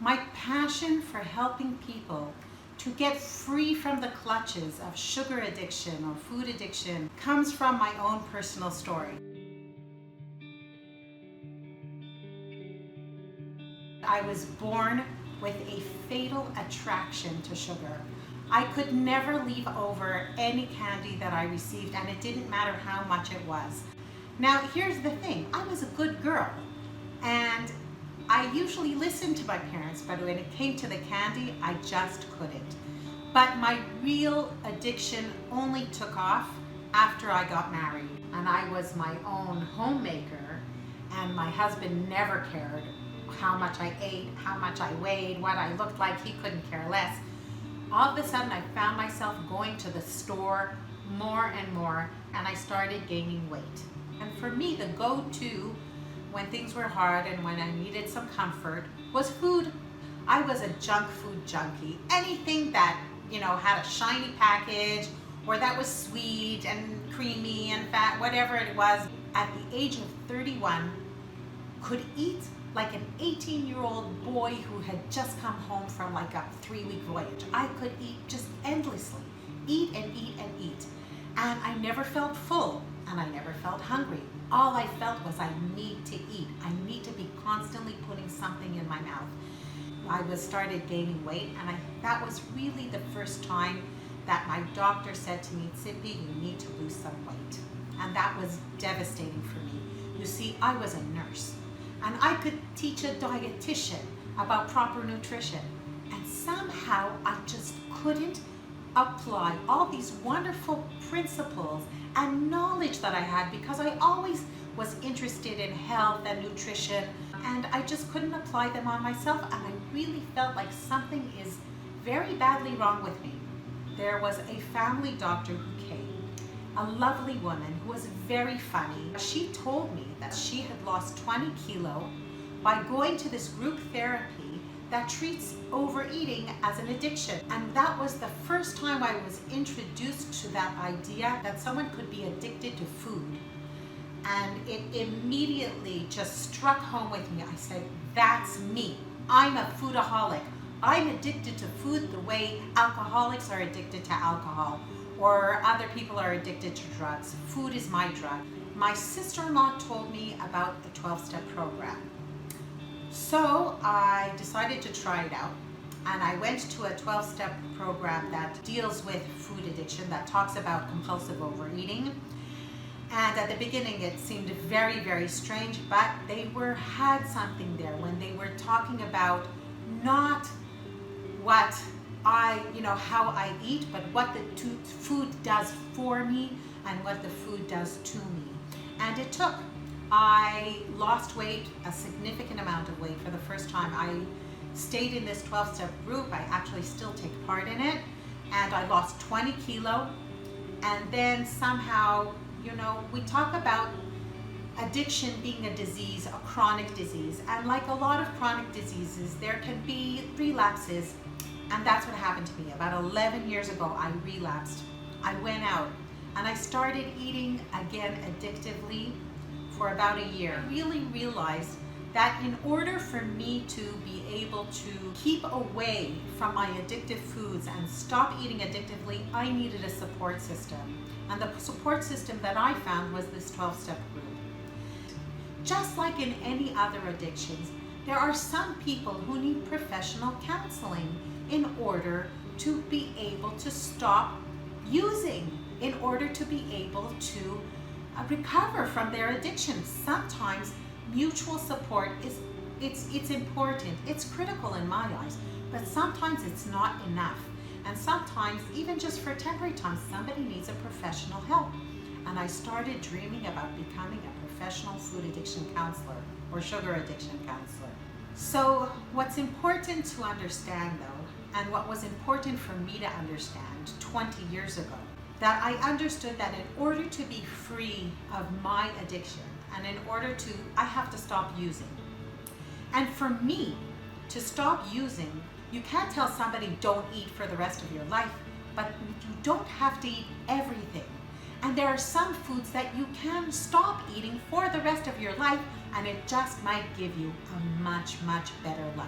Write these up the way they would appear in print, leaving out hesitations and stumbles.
My passion for helping people to get free from the clutches of sugar addiction or food addiction comes from my own personal story. I was born with a fatal attraction to sugar. I could never leave over any candy that I received, and it didn't matter how much it was. Now, here's the thing. I was a good girl, and I usually listened to my parents, but when it came to the candy, I just couldn't. But my real addiction only took off after I got married, and I was my own homemaker, and my husband never cared how much I ate, how much I weighed, what I looked like. He couldn't care less. All of a sudden, I found myself going to the store more and more, and I started gaining weight. And for me, the go-to when things were hard and when I needed some comfort was food. I was a junk food junkie. Anything that, had a shiny package or that was sweet and creamy and fat, whatever it was, at the age of 31, could eat like an 18-year-old boy who had just come home from like a 3-week voyage. I could eat just endlessly, eat and eat and eat. And I never felt full, and I never felt hungry. All I felt was I need to eat. I need to be constantly putting something in my mouth. I started gaining weight, and that was really the first time that my doctor said to me, "Sippy, you need to lose some weight." And that was devastating for me. You see, I was a nurse, and I could teach a dietitian about proper nutrition. And somehow I just couldn't apply all these wonderful principles and knowledge that I had, because I always was interested in health and nutrition, and I just couldn't apply them on myself, and I really felt like something is very badly wrong with me. There was a family doctor who came, a lovely woman who was very funny. She told me that she had lost 20 kilo by going to this group therapy that treats overeating as an addiction. And that was the first time I was introduced to that idea that someone could be addicted to food. And it immediately just struck home with me. I said, that's me. I'm a foodaholic. I'm addicted to food the way alcoholics are addicted to alcohol, or other people are addicted to drugs. Food is my drug. My sister-in-law told me about a 12-step program. So I decided to try it out, and I went to a 12-step program that deals with food addiction, that talks about compulsive overeating. And at the beginning it seemed very, very strange, but they had something there when they were talking about not what how I eat, but what the food does for me and what the food does to me. And it took. I lost weight, a significant amount of weight for the first time. I stayed in this 12-step group. I actually still take part in it. And I lost 20 kilo. And then somehow, we talk about addiction being a disease, a chronic disease. And like a lot of chronic diseases, there can be relapses. And that's what happened to me. About 11 years ago, I relapsed. I went out and I started eating again addictively for about a year. I really realized that in order for me to be able to keep away from my addictive foods and stop eating addictively, I needed a support system. And the support system that I found was this 12-step group. Just like in any other addictions, there are some people who need professional counseling in order to be able to stop using, in order to be able to recover from their addiction. Sometimes mutual support it's important, it's critical in my eyes, but sometimes it's not enough. And sometimes, even just for temporary time, somebody needs a professional help. And I started dreaming about becoming a professional food addiction counselor or sugar addiction counselor. So what's important to understand though, and what was important for me to understand 20 years ago, that I understood that in order to be free of my addiction, and in order to, I have to stop using. And for me to stop using, you can't tell somebody don't eat for the rest of your life, but you don't have to eat everything. And there are some foods that you can stop eating for the rest of your life, and it just might give you a much, much better life.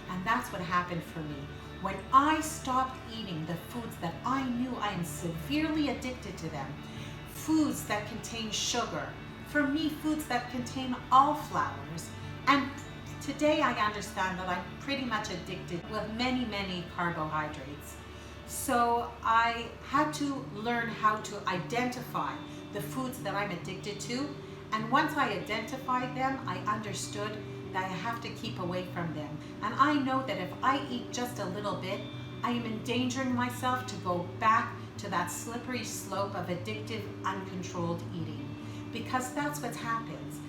And that's what happened for me. When I stopped eating the foods that I knew I am severely addicted to them, foods that contain sugar, for me, foods that contain all flours, and today I understand that I'm pretty much addicted with many, many carbohydrates. So I had to learn how to identify the foods that I'm addicted to, and once I identified them, I understood that I have to keep away from them. And I know that if I eat just a little bit, I am endangering myself to go back to that slippery slope of addictive, uncontrolled eating, because that's what happens.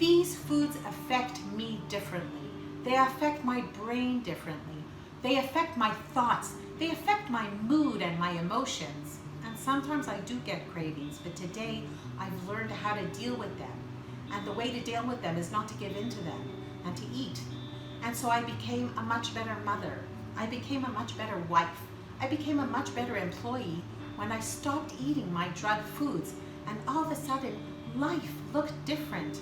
These foods affect me differently. They affect my brain differently. They affect my thoughts. They affect my mood and my emotions. And sometimes I do get cravings, but today I've learned how to deal with them. And the way to deal with them is not to give in to them and to eat. And so I became a much better mother. I became a much better wife. I became a much better employee when I stopped eating my drug foods, and all of a sudden life looked different.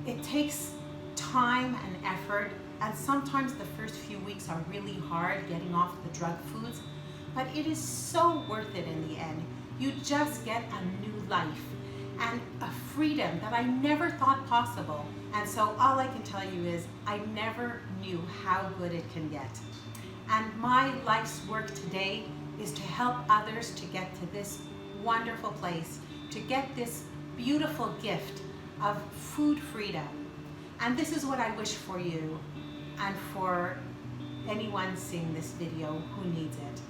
It takes time and effort, and sometimes the first few weeks are really hard getting off the drug foods, but it is so worth it in the end. You just get a new life and a freedom that I never thought possible. And so all I can tell you is I never knew how good it can get. And my life's work today is to help others to get to this wonderful place, to get this beautiful gift of food freedom. And this is what I wish for you and for anyone seeing this video who needs it.